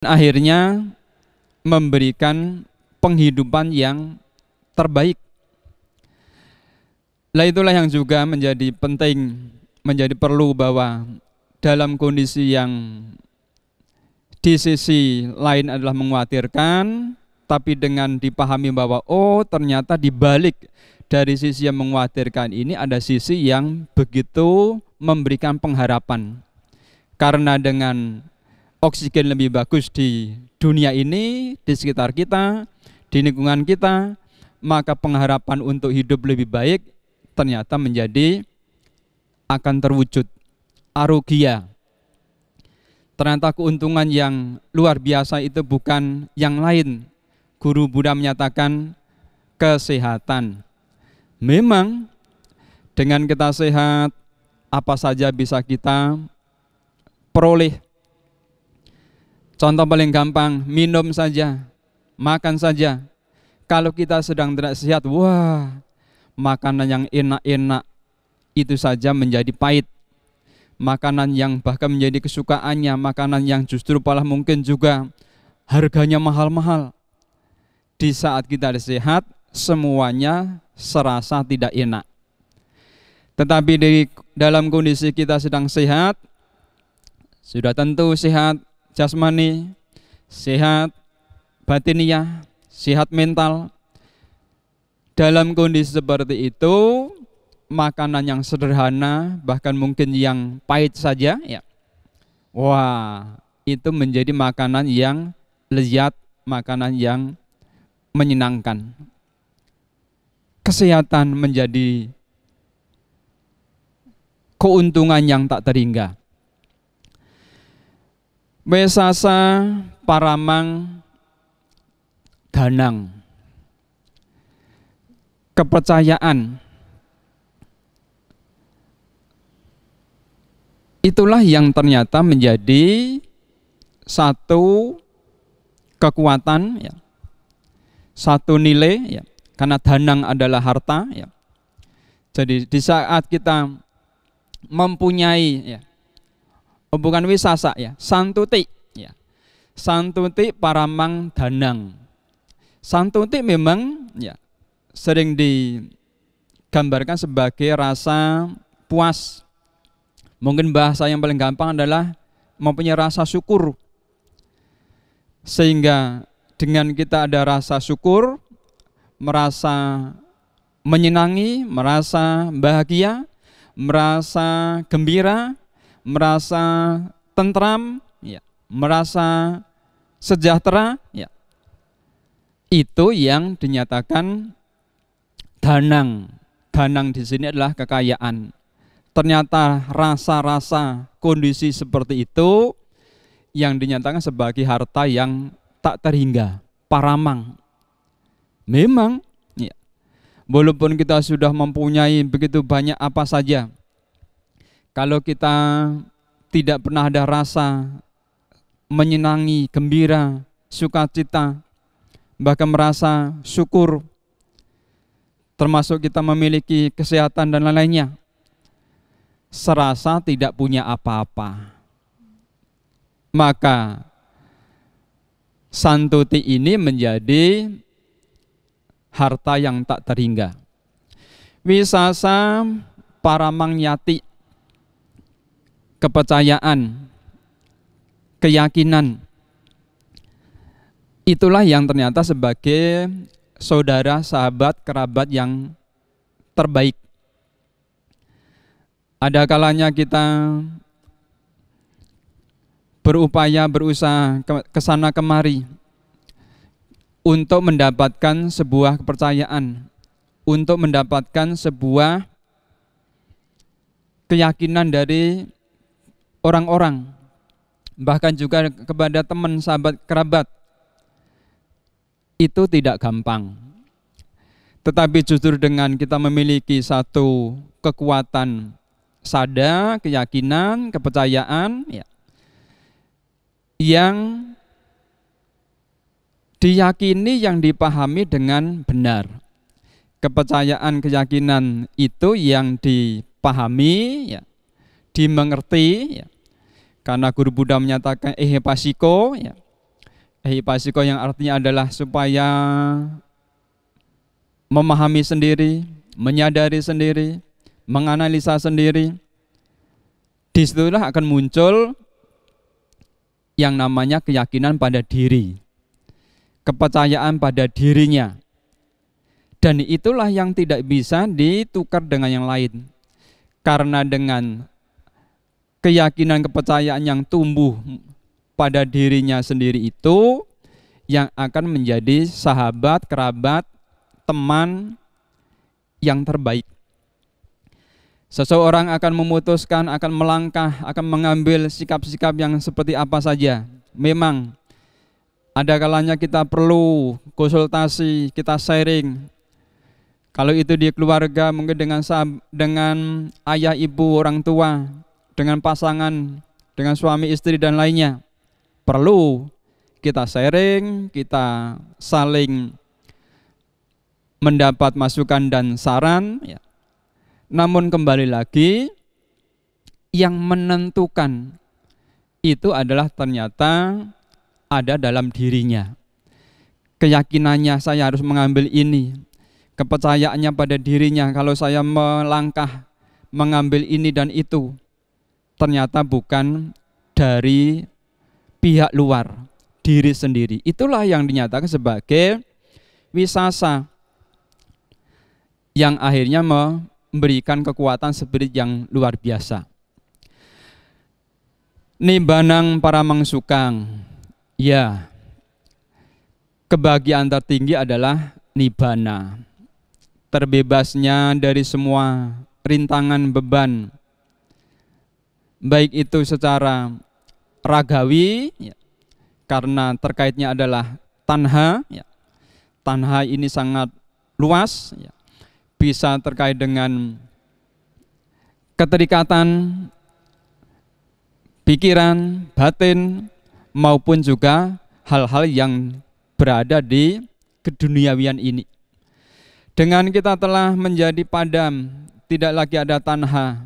akhirnya memberikan penghidupan yang terbaik. Lah itulah yang juga menjadi penting, menjadi perlu bahwa dalam kondisi yang di sisi lain adalah mengkhawatirkan, tapi dengan dipahami bahwa oh ternyata di balik dari sisi yang mengkhawatirkan ini ada sisi yang begitu memberikan pengharapan. Karena dengan oksigen lebih bagus di dunia ini, di sekitar kita, di lingkungan kita, maka pengharapan untuk hidup lebih baik ternyata menjadi akan terwujud. Arogia. Ternyata keuntungan yang luar biasa itu bukan yang lain. Guru Buddha menyatakan kesehatan. Memang dengan kita sehat, apa saja bisa kita peroleh. Contoh paling gampang, minum saja, makan saja. Kalau kita sedang tidak sehat, wah, makanan yang enak-enak itu saja menjadi pahit. Makanan yang bahkan menjadi kesukaannya, makanan yang justru malah mungkin juga harganya mahal-mahal. Di saat kita sehat, semuanya serasa tidak enak. Tetapi dalam kondisi kita sedang sehat, sudah tentu sehat jasmani, sehat batiniah, sehat mental. Dalam kondisi seperti itu, makanan yang sederhana, bahkan mungkin yang pahit saja, ya, wah, itu menjadi makanan yang lezat, makanan yang menyenangkan. Kesehatan menjadi keuntungan yang tak terhingga. Wesasa paramang danang. Kepercayaan. Itulah yang ternyata menjadi satu kekuatan, ya, satu nilai, ya, karena danang adalah harta, ya. Jadi di saat kita mempunyai, ya, bukan wisasa, ya, santuti, ya, santuti paramang danang. Santuti memang, ya, sering digambarkan sebagai rasa puas. Mungkin bahasa yang paling gampang adalah mempunyai rasa syukur. Sehingga dengan kita ada rasa syukur, merasa menyenangi, merasa bahagia, merasa gembira, merasa tentram, ya, merasa sejahtera, ya. Itu yang dinyatakan danang. Danang di sini adalah kekayaan. Ternyata rasa-rasa kondisi seperti itu yang dinyatakan sebagai harta yang tak terhingga, paramang. Memang, ya, walaupun kita sudah mempunyai begitu banyak apa saja, kalau kita tidak pernah ada rasa menyenangi, gembira, sukacita, bahkan merasa syukur, termasuk kita memiliki kesehatan dan lain-lainnya, serasa tidak punya apa-apa. Maka santuti ini menjadi harta yang tak terhingga. Wisasa paramang yati, kepercayaan, keyakinan. Itulah yang ternyata sebagai saudara, sahabat, kerabat yang terbaik. Ada kalanya kita berupaya, berusaha ke sana kemari untuk mendapatkan sebuah kepercayaan, untuk mendapatkan sebuah keyakinan dari orang-orang, bahkan juga kepada teman, sahabat, kerabat. Itu tidak gampang. Tetapi justru dengan kita memiliki satu kekuatan sada, keyakinan, kepercayaan, ya, yang diyakini, yang dipahami dengan benar. Kepercayaan, keyakinan itu yang dipahami, ya, dimengerti, ya. Karena Guru Buddha menyatakan ehepasiko, ya, Ehipassiko yang artinya adalah supaya memahami sendiri, menyadari sendiri, menganalisa sendiri. Disitulah akan muncul yang namanya keyakinan pada diri, kepercayaan pada dirinya. Dan itulah yang tidak bisa ditukar dengan yang lain. Karena dengan keyakinan kepercayaan yang tumbuh pada dirinya sendiri itu yang akan menjadi sahabat, kerabat, teman yang terbaik. Seseorang akan memutuskan, akan melangkah, akan mengambil sikap-sikap yang seperti apa saja. Memang ada kalanya kita perlu konsultasi, kita sharing. Kalau itu di keluarga, mungkin dengan ayah, ibu, orang tua, dengan pasangan, dengan suami, istri, dan lainnya. Perlu kita sharing, kita saling mendapat masukan dan saran. Ya. Namun kembali lagi, yang menentukan itu adalah ternyata ada dalam dirinya. Keyakinannya saya harus mengambil ini, kepercayaannya pada dirinya kalau saya melangkah mengambil ini dan itu, ternyata bukan dari pihak luar, diri sendiri. Itulah yang dinyatakan sebagai wisasa, yang akhirnya memberikan kekuatan spirit yang luar biasa. Nibanang para mangsukang, ya, kebahagiaan tertinggi adalah nibbana, terbebasnya dari semua rintangan beban, baik itu secara ragawi, ya, karena terkaitnya adalah tanha, ya. Tanha ini sangat luas, ya. Bisa terkait dengan keterikatan pikiran, batin, maupun juga hal-hal yang berada di keduniawian ini. Dengan kita telah menjadi padam, tidak lagi ada tanha,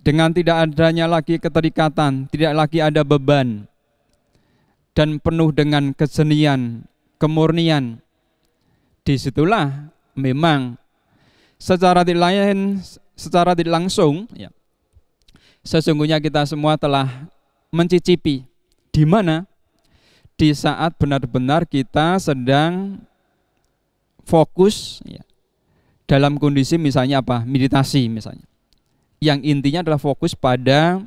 dengan tidak adanya lagi keterikatan, tidak lagi ada beban, dan penuh dengan kesenian, kemurnian, disitulah memang secara tidak langsung, ya, sesungguhnya kita semua telah mencicipi di mana di saat benar-benar kita sedang fokus, ya, dalam kondisi misalnya apa, meditasi misalnya, yang intinya adalah fokus pada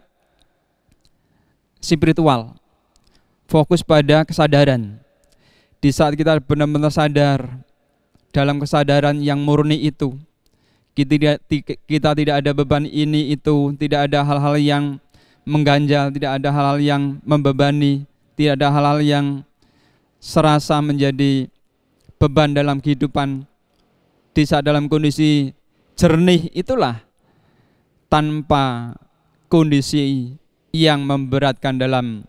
spiritual, fokus pada kesadaran. Di saat kita benar-benar sadar dalam kesadaran yang murni itu, kita tidak ada beban ini itu, tidak ada hal-hal yang mengganjal, tidak ada hal-hal yang membebani, tidak ada hal-hal yang serasa menjadi beban dalam kehidupan. Di saat dalam kondisi jernih itulah, tanpa kondisi yang memberatkan dalam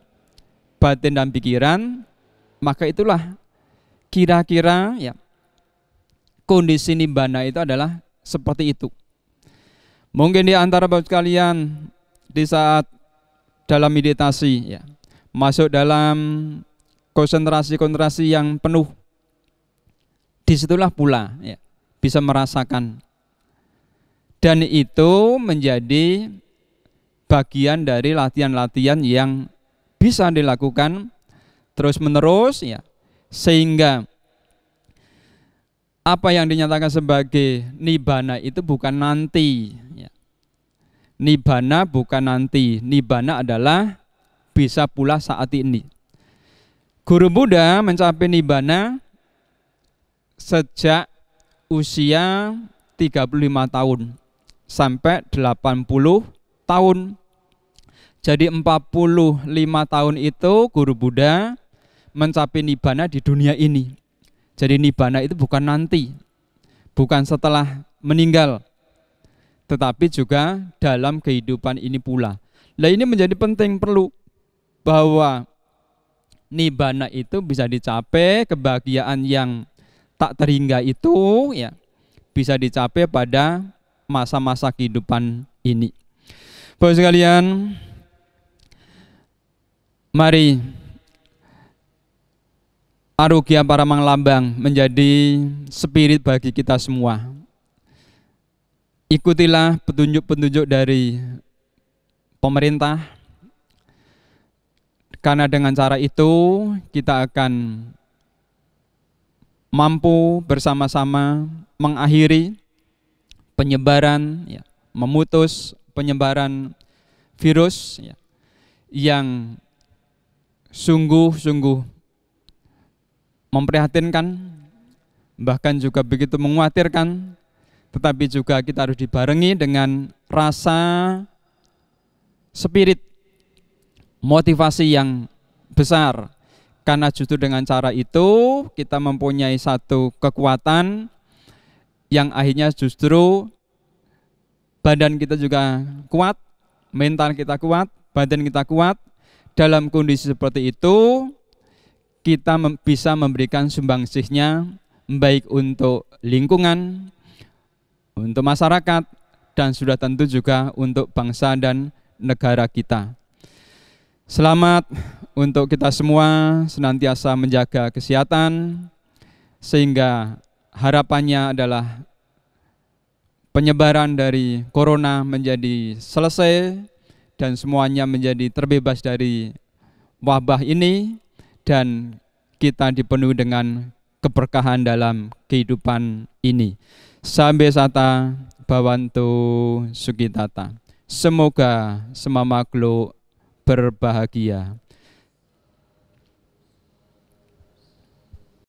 batin dan pikiran, maka itulah kira-kira, ya, kondisi nibbana itu adalah seperti itu. Mungkin di antara bapak sekalian di saat dalam meditasi, ya, masuk dalam konsentrasi yang penuh, disitulah pula, ya, bisa merasakan, dan itu menjadi bagian dari latihan-latihan yang bisa dilakukan terus menerus, ya, sehingga apa yang dinyatakan sebagai nibbana itu bukan nanti, ya. Nibbana bukan nanti, nibbana adalah bisa pula saat ini. Guru Buddha mencapai nibbana sejak usia 35 tahun sampai 80 tahun. Jadi 45 tahun itu Guru Buddha mencapai nibbana di dunia ini. Jadi nibbana itu bukan nanti, bukan setelah meninggal, tetapi juga dalam kehidupan ini pula. Nah, ini menjadi penting, perlu, bahwa nibbana itu bisa dicapai, kebahagiaan yang tak terhingga itu, ya, bisa dicapai pada masa-masa kehidupan ini. Bapak sekalian, mari Arugia Paramang Lambang menjadi spirit bagi kita semua. Ikutilah petunjuk-petunjuk dari pemerintah, karena dengan cara itu kita akan mampu bersama-sama mengakhiri penyebaran, memutus penyebaran virus yang sungguh-sungguh memprihatinkan, bahkan juga begitu mengkhawatirkan, tetapi juga kita harus dibarengi dengan rasa spirit, motivasi yang besar. Karena justru dengan cara itu kita mempunyai satu kekuatan yang akhirnya justru badan kita juga kuat, mental kita kuat, badan kita kuat. Dalam kondisi seperti itu kita bisa memberikan sumbangsihnya baik untuk lingkungan, untuk masyarakat, dan sudah tentu juga untuk bangsa dan negara kita. Selamat untuk kita semua senantiasa menjaga kesehatan, sehingga harapannya adalah penyebaran dari corona menjadi selesai dan semuanya menjadi terbebas dari wabah ini, dan kita dipenuhi dengan keberkahan dalam kehidupan ini. Sambe sata bawantu sukitata. Semoga semua makhluk berbahagia.